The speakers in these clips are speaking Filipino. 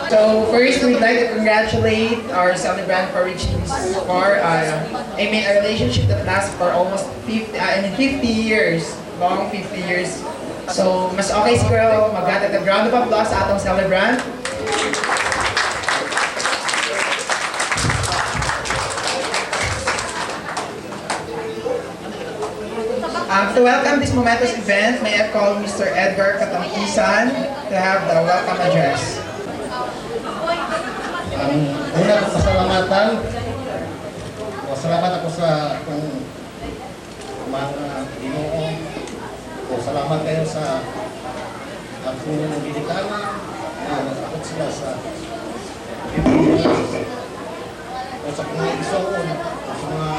So first, we'd like to congratulate our celebrant for reaching this far. A relationship that lasts for almost 50 years. Long 50 years. So, mas okay siguro mag-gatag ng round of applause sa atong celebrant. To welcome this momentous event, may I call Mr. Edgar Katampisan to have the welcome address. Una ko pasalamatan. Salamat ako sa mga Ginoo. Salamat kayo sa akong ginikanan. Nasakot sila sa o sa mga isoon, sa mga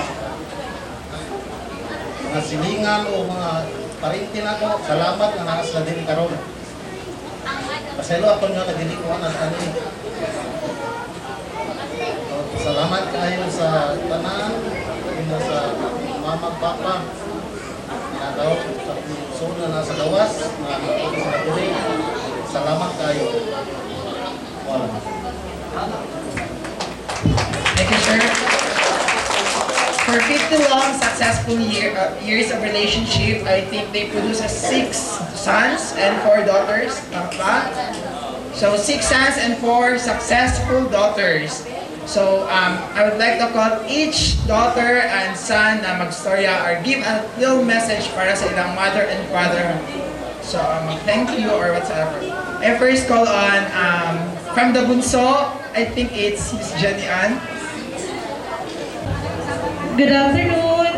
silingan o mga parintin ako. Salamat na nakas na din karon. Paselo ako nyo na dili ko ang ani. Salamat kayo sa tanan, sa mama, papa, nagaw sa puso na nasa gawas, na sa tuloy. Salamat kayo. Wala. Thank you, sir. For 50 long successful years of relationship, I think they produce 6 sons and 4 daughters. Tama? So 6 sons and 4 successful daughters. So I would like to call each daughter and son na magstorya or give a little message para sa ilang mother and father. So thank you or whatsoever. I first call on from the bunso, I think it's Miss Jenny Ann. Good afternoon.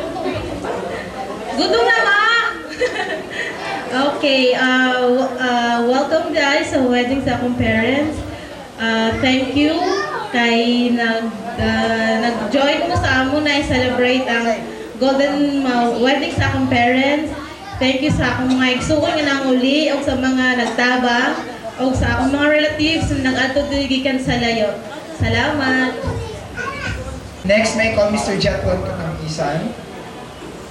Gutom na ba? Okay, welcome guys sa wedding sa akong parents. Thank you kay nag-join mo sa amo na i-celebrate ang golden wedding sa akong parents. Thank you sa akong mga igsuon nga nang uli o sa mga nagtabang o sa akong mga relatives na nag-atod gikan sa layo. Salamat. Next, may call Mr. Jetwon Katampisan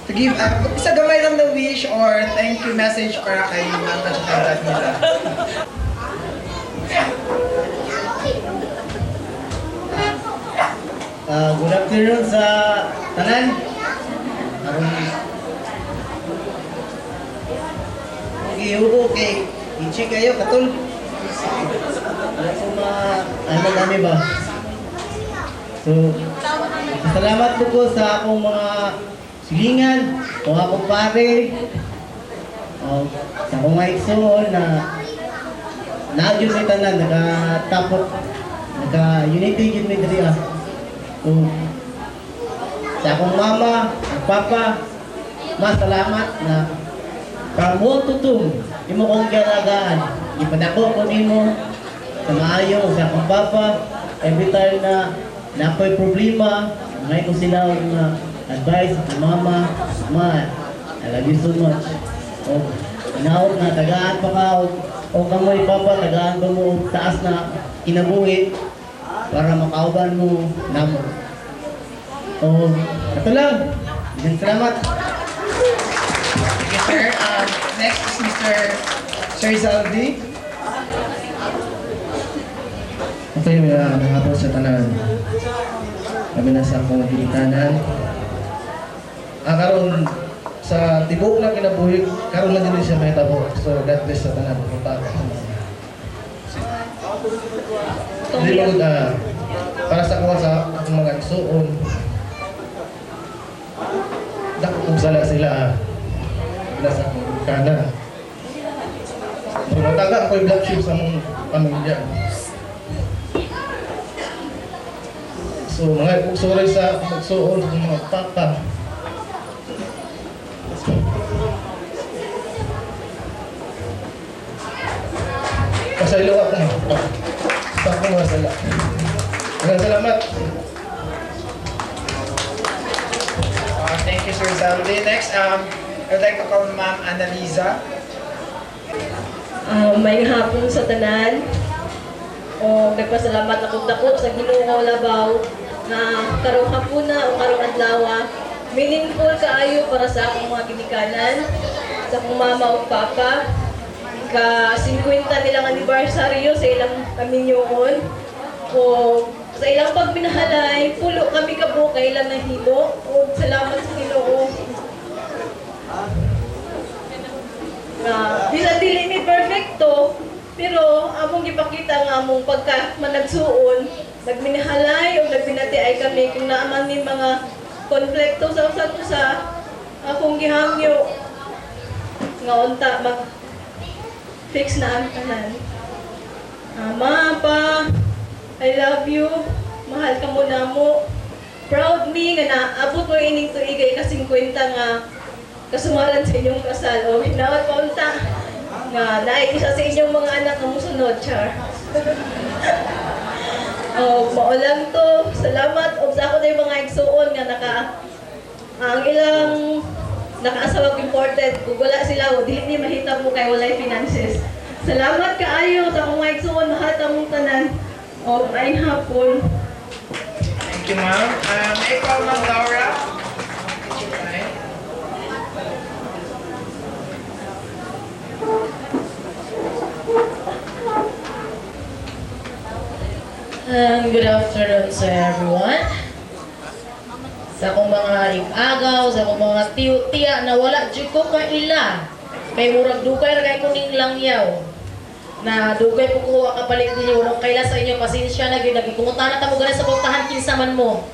to give isa gamay lang na wish or thank you message para kay mama at dad nila. Good afternoon sa tanan. Ihugo kay Ichi kayo katul. Ano kami ba? So, salamat po sa akong mga silingan, o akong pare, sa akong mga igsoon na nagyo sa tanan, nakatapot, naka-unity yun may dali ah. So, sa akong mama, at papa, mas salamat na from 1 to 2, di mo kong galagaan. Ipadako ko ni mo sa maayo sa akong papa, every time na napoy problema, ngay ko sila ng advice sa mama, ma, I love you so much. O, inaot na, tagaan pa ka, o kamoy papa, tagaan pa mo, taas na kinabuhi, para makauban mo namo. O, ito lang. Salamat. Thank you, sir. Next is Mr. Sir Zaldi. Okay, mga hapon sa tanan. Kami nasa akong ginikanan. Karon sa tibok na kinabuhi, karon lang din siya may tabo. So, God bless sa tanan. Hindi ba para sa kuha sa akong mga igsuon. Dakong sala sila. Nasa akong ginikanan. So, mataga ako yung black sheep sa mong pamilya. So, mga ipugsuray sa magsuon sa mga papa. Pasaylo ako na. Sa akong masala. Maraming salamat. Thank you, Sir Zaldi. Next, I'd like to call Ma'am Annalisa. May hapon sa tanan. O nagpasalamat ako dako sa Ginoo labaw na karong hapuna o karong adlaw meaningful kaayo para sa akong mga ginikanan, sa akong mama o papa. ka-50 nilang anibersaryo sa ilang kaminyoon. O sa ilang pagminahalay, pulo kami kabo kailan nahilo. O salamat sa Ginoo. Bisa dili mi perfecto, pero among gipakita nga among pagka managsuon, nagminahalay o nagbinatiay kami kung naaman ni mga konflikto sa usag usa, akong gihangyo nga unta mag fix na ang tanan. Ama, pa, I love you. Mahal ka mo na mo. Proud me nga naabot mo ining tuigay ka 50 nga kasumalan sa inyong kasal. O, hinawat pa unta nga naay isa sa inyong mga anak na musunod, char. O, maulang to. Salamat. O, sa ako na yung mga igsuon nga ang ilang nakaasawag imported. Kung wala sila, o, dili ni mahita mo kay walay finances. Salamat kaayo sa akong mga igsuon. Lahat among tanan. O, ayun hapon. Thank you, ma'am. Ikaw, Ma'am Laura. Good afternoon sa everyone. Sa akong mga ig-agaw, sa akong mga tiyo-tiya na wala dyan ko kaila. Kay murag dugay ra kay kuning langyaw. Na dugay po kuha kapalit ninyo. Walang kaila sa inyo. Pasensya na gyud nagkungutan na tamo ganun sa pagtahan kinsa man mo.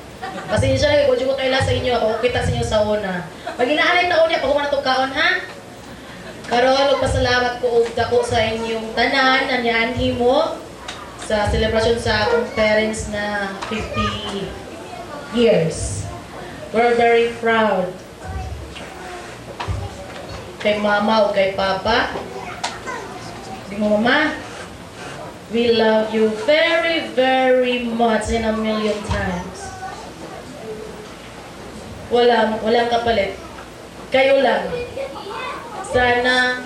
Pasensya na gyud ko kaila sa inyo. Ako kita sa inyo sa una. Maginaanay taon niya pag humana tong kaon ha. Karon magpasalamat ko og dako sa inyong tanan na nianhi mo sa celebration sa akong parents na 50 years. We're very proud. Kay mama o kay papa. Di mo mama, we love you very, very much in a million times. Walang kapalit. Kayo lang. Sana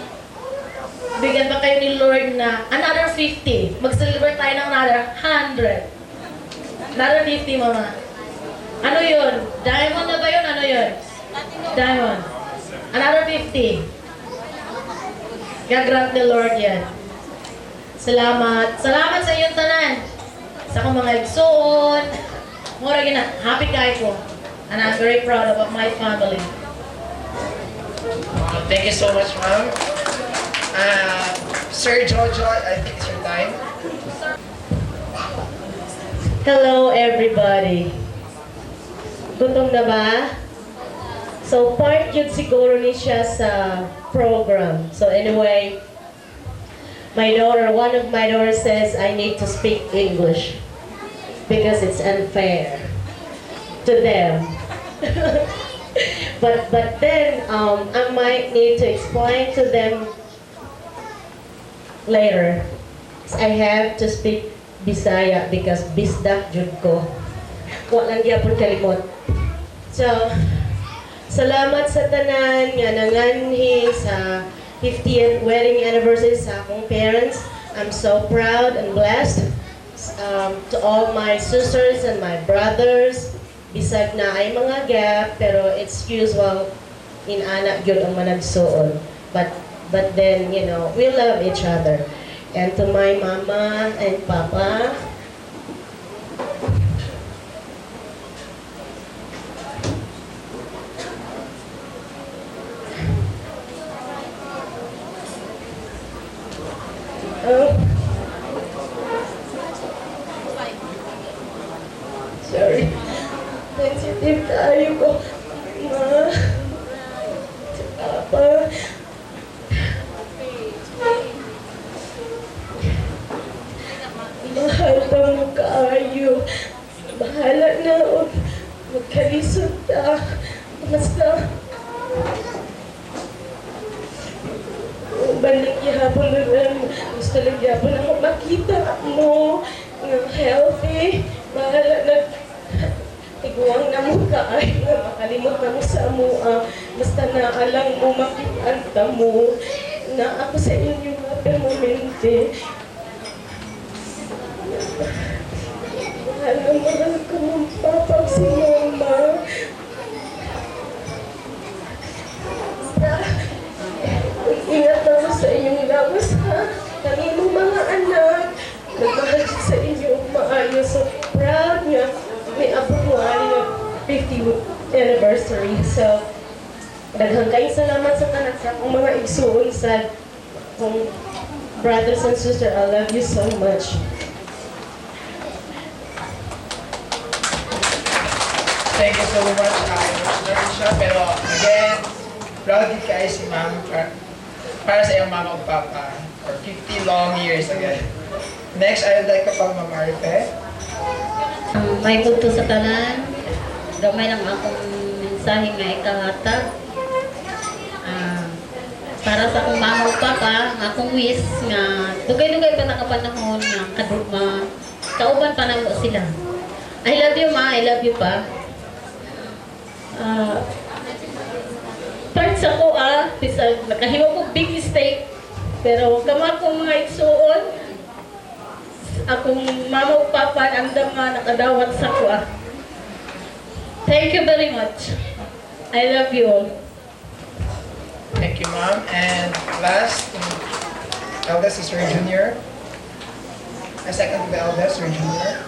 bigyan pa kayo ni Lord na another 50. Mag-celebrate tayo ng another 100. Another 50, mama. Ano yun? Diamond na ba yun? Ano yun? Diamond. Another 50. Gagrant ni Lord yan. Salamat. Salamat sa iyong tanan. Sa akong mga igsoon. Mura gina. Happy kayo ko. And I'm very proud of my family. Thank you so much, ma'am. Sir Jojo, I think it's your time. Hello everybody. Gutom na ba? So part yun siguro ni siya sa program. So anyway, one of my daughters says I need to speak English because it's unfair to them. but then I might need to explain to them later. I have to speak Bisaya because bisdak jud ko. Walang gyapon kalimot. So, salamat sa tanan nga nanganhi sa 50th wedding anniversary sa akong parents. I'm so proud and blessed. To all my sisters and my brothers, bisag na ay mga gap, pero it's usual in anak gyud ang managsuon. But then, you know, we love each other. And to my mama and papa, sorry, sensitive tayo ko, ma, si papa. Mahal ka mo kaayo. Bahala na o. Magkalisod ta. Basta. Balik yahapon na lang. Gusto lang yahapon ako makita mo. Nga healthy. Bahala na. Iguang na mo kaayo. Makalimot na mo sa mua. Basta naalang mo makitanta mo. Na ako sa inyo nga permanente. Mahal ko mong papag si mama. Ingat ako sa inyong labas, ha? 50th anniversary. So, daghang kayong salamat sa tanan sa akong mga igsuon sa akong brothers and sisters. I love you so much. Thank you so much. Emotional siya. Pero again, proud din kayo si ma'am para sa iyong mama at papa for 50 long years again. Next, I would like to call Ma'am Marife. May punto sa tanan, gamay lang akong mensahe nga ikahatag. Para sa akong mama o papa, akong wish nga dugay-dugay pa nakapanahon nga kadugma, kauban pa na mo sila. I love you ma, I love you pa. Part sa ko bisag nakahimo ko big mistake, pero kama akong mga igsuon, akong mama o papa andam nga nakadawat sa ko. Thank you very much. I love you all. Thank you, Ma'am. And last, eldest is Ray Jr. A second to the eldest, Ray Jr.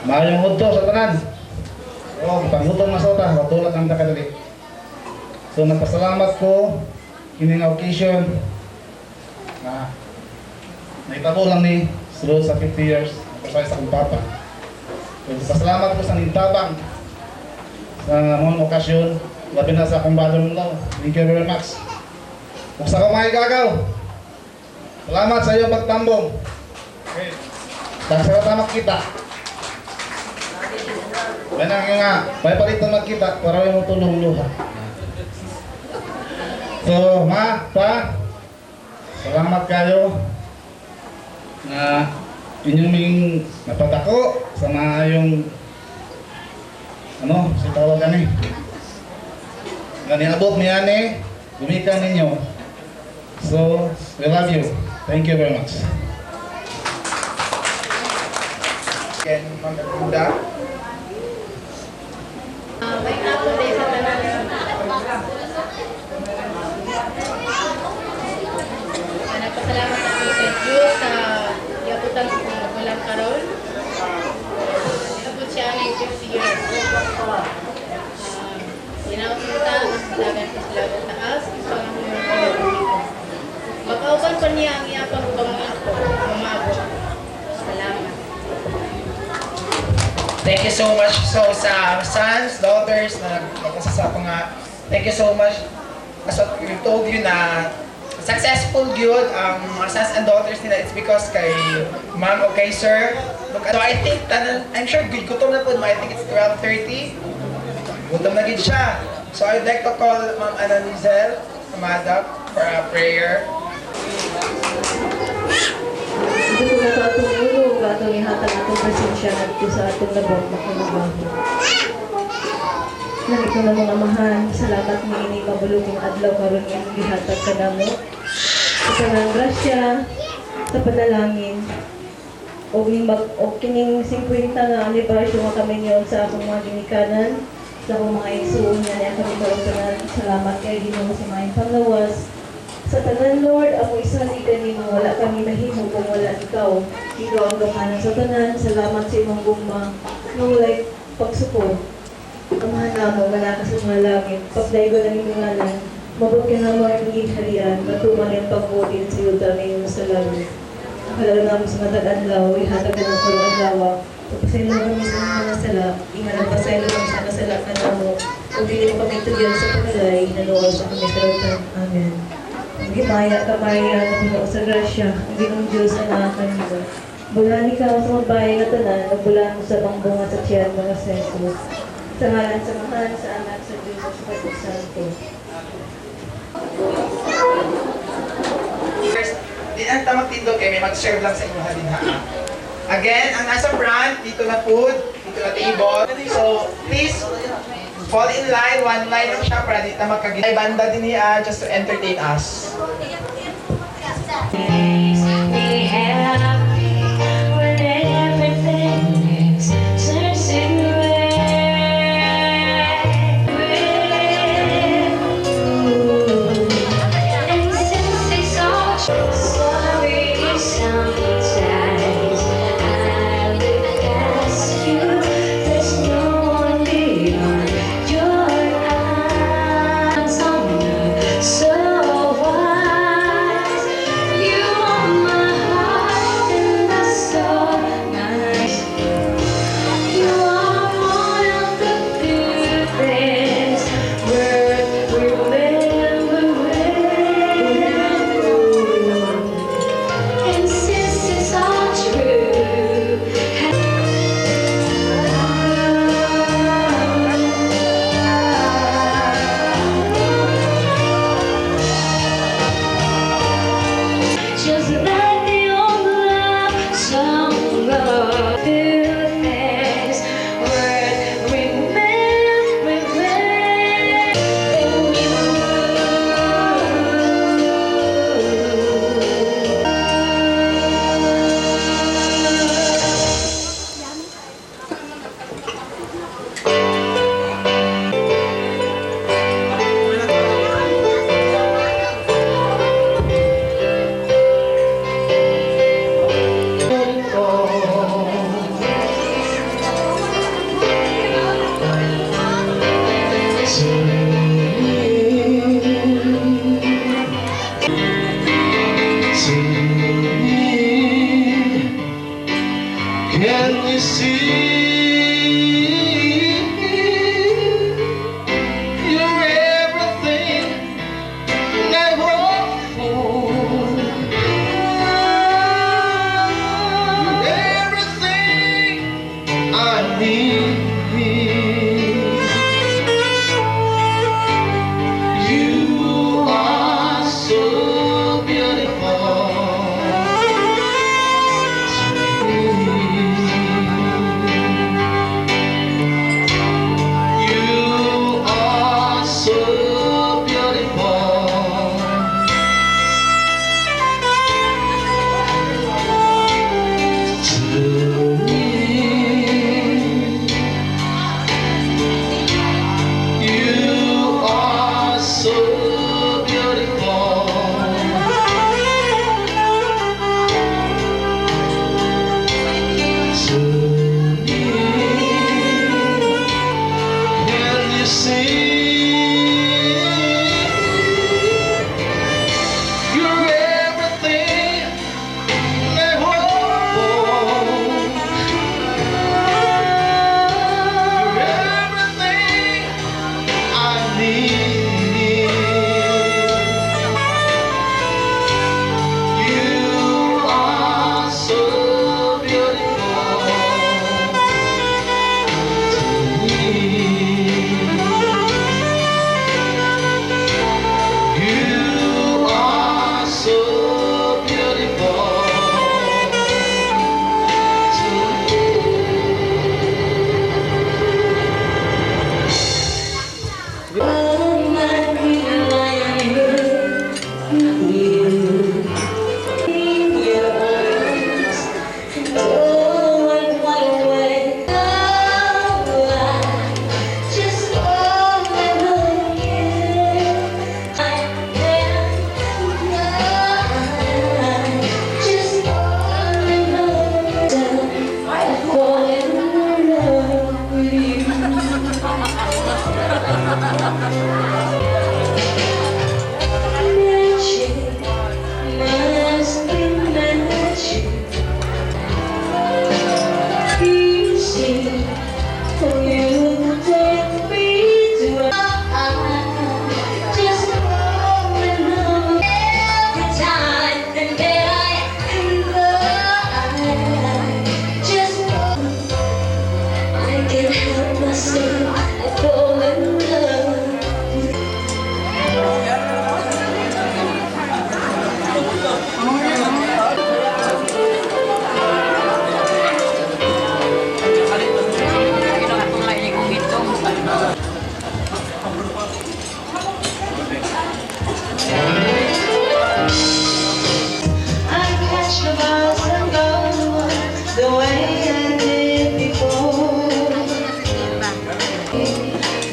Maayong hudto sa tanan. Pangutong na sota, matulad ang nakadali. So, nagpasalamat ko kining occasion na naitabo lang ni sulod sa 50 years napasay sa akong papa. So, nagpasalamat ko sa nintabang sa mga okasyon, labi na sa akong brother-in-law. Thank you very much. Kung sa kamay gagaw, salamat sa iyong pagtambong. Okay. Sa tamak kita. Benang nga, may palitan magkita para yung tulong luha. So, ma, pa, salamat kayo na inyong napatako sa mga yung si tawagan eh. Nga niabot niya ni, gumikan ninyo. So, we love you. Thank you very much. Again, Ma'am Buda. May hapon din sa tanan. Nagpasalamat ako sa Diyos sa iabutan ko walang karon. Abot siya ng 50 years. Sinaunta ang dagan sa lagat taas, isang ang mga pinaguli ko. Makauban pa niya ang iyapang pamangin ko, mamabot. Salamat. Thank you so much. So sa sons, daughters na nagpapasasapa nga, thank you so much. As what we told you na successful good ang mga sons and daughters nila, it's because kay ma'am o kay sir. Look, I think, I'm sure good gutom na po, I think it's 12:30. Gutom na gid siya. So I'd like to call Ma'am Ana Lizel Amada for a prayer. Hindi ko na ito atong ulo, atong ihatag atong presensya nato sa atong labot makunabaho. Lagi ko na mga amahan, salamat ni ini mabuluking adlaw karon nga gihatag ka namo. Sa tanang grasya, sa panalangin, o kining 50 na anibersaryo nga kami niyon sa akong mga ginikanan, sa akong mga igsuon nga niya kami karon. Salamat kay Ginoo sa mga panglawas. Sa tanan, Lord, ako isali kanimo, wala kami mahimo kung wala ikaw. Ikaw ang gamanan sa tanan. Salamat sa imong guma na walay pagsupod. Amahan namo, wala ka sa mga langit. Pagdaigo na imong ngalan, mabot ka na mo ang higit halian, matuman yung pagbutin sa iyo dami mo sa langit. Nakalala namin sa matag adlaw, ihatag ka ng kulong adlaw. Pagpasaylo kami sa mga sala, ingalang pasaylo kami sa kasala ka namo. Kung dili mo kami tugyan sa pagalay, naluwal sa kami karutan. Amen. Gimaya ka Maria na puno sa grasya, ang ginong Diyos na kanina. Bulan ikaw sa mabahay na tanan, nagbulan mo sa bangbunga sa tiyan mga Jesus. Sa ngalan sa Mahal, sa Anak, sa Diyos, sa Espiritu Santo. First, di ang tamang tindog kay may mag-serve lang sa inyo halin ha. Again, ang nasa front, dito na food, dito na table. So, please, fall in line, one line lang siya para dito magkagit. Ay banda din niya just to entertain us. Be happy when everything turns in red. And since it's all sorry sometimes. you see, you're everything I hope for. You're everything I need. You are so beautiful to me. You are so beautiful to me. You are so beautiful to me. Can you see? You're everything I hope for. You're everything I need. You are so beautiful to me. You are so beautiful to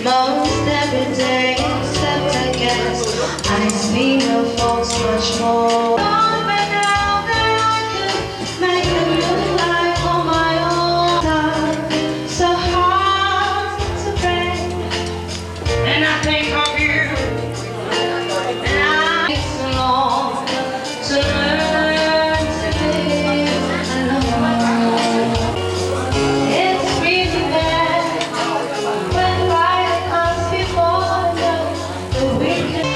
Most every day, except I guess I see no folks much more. But now that I can make a new life on my own time, so hard to break. And I think of you, and I it's so long to learn to live alone. It's really bad when life comes before you, the weekend.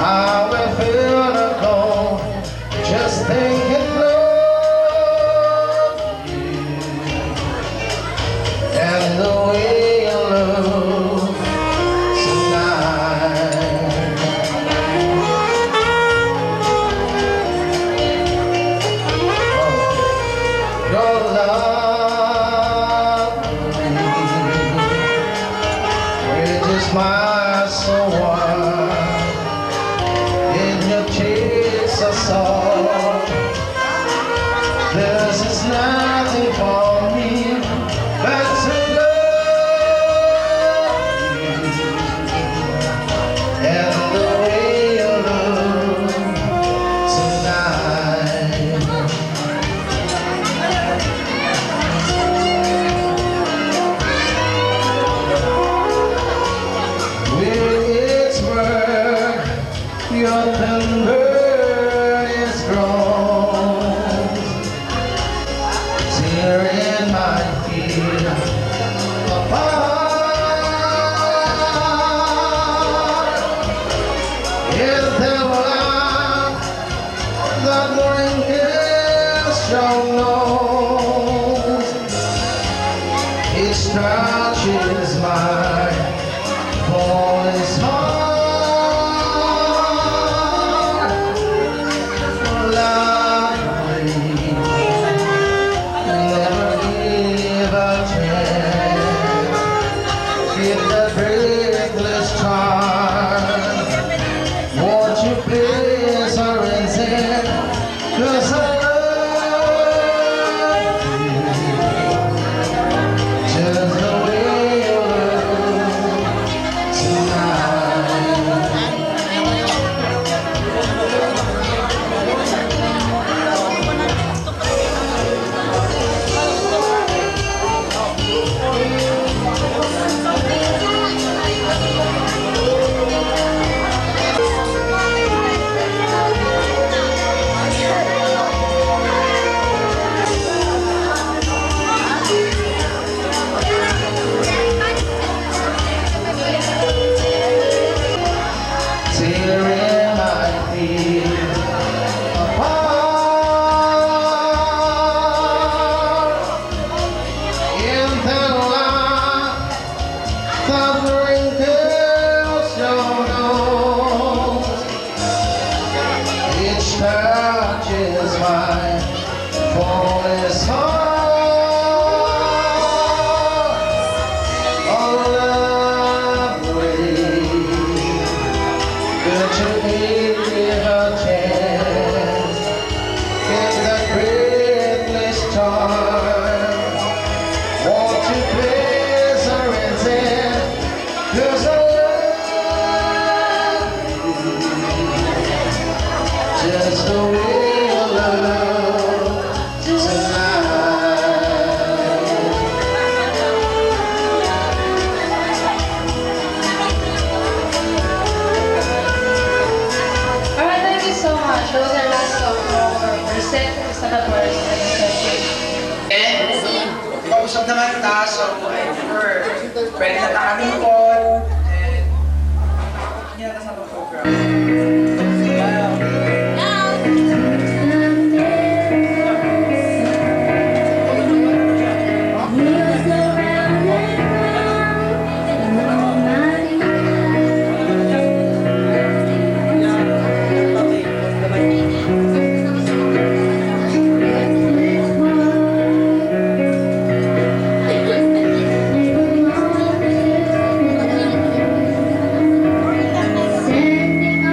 I will feel the cold, just think it through. And the way you look tonight. Your love, it is my soul. In your cheeks are soft. This is nothing for me but to love you. And the way you look tonight. With its work, your tender is grown. Tear in my feet apart. If there were the wrinkles show nose, it stretches my voice hard. Lovely, never give a chance. Give the breathless charm. Won't you please surrender? 'Cause I love you. Just the way you look tonight. Tearing my feet apart. In the light, the wrinkles your nose, it touches my voice heart. Oh, lovely, could you give a chance? Give the breathless charm. Won't you please surrender? 'Cause I love you. Just the way you look tonight. Alright, thank you so much. Those are last of our present sa Catholic session. And kausap naman ta, so pwede na kami po. And hindi na sa program. Sending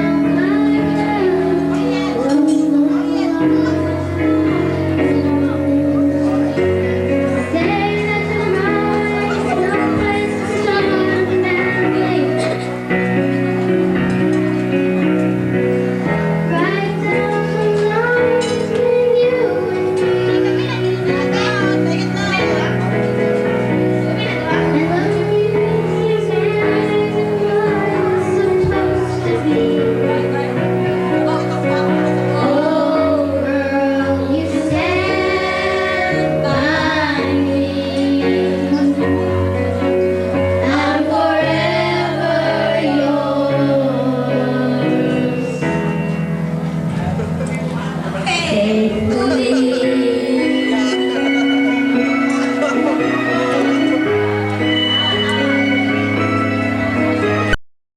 Huli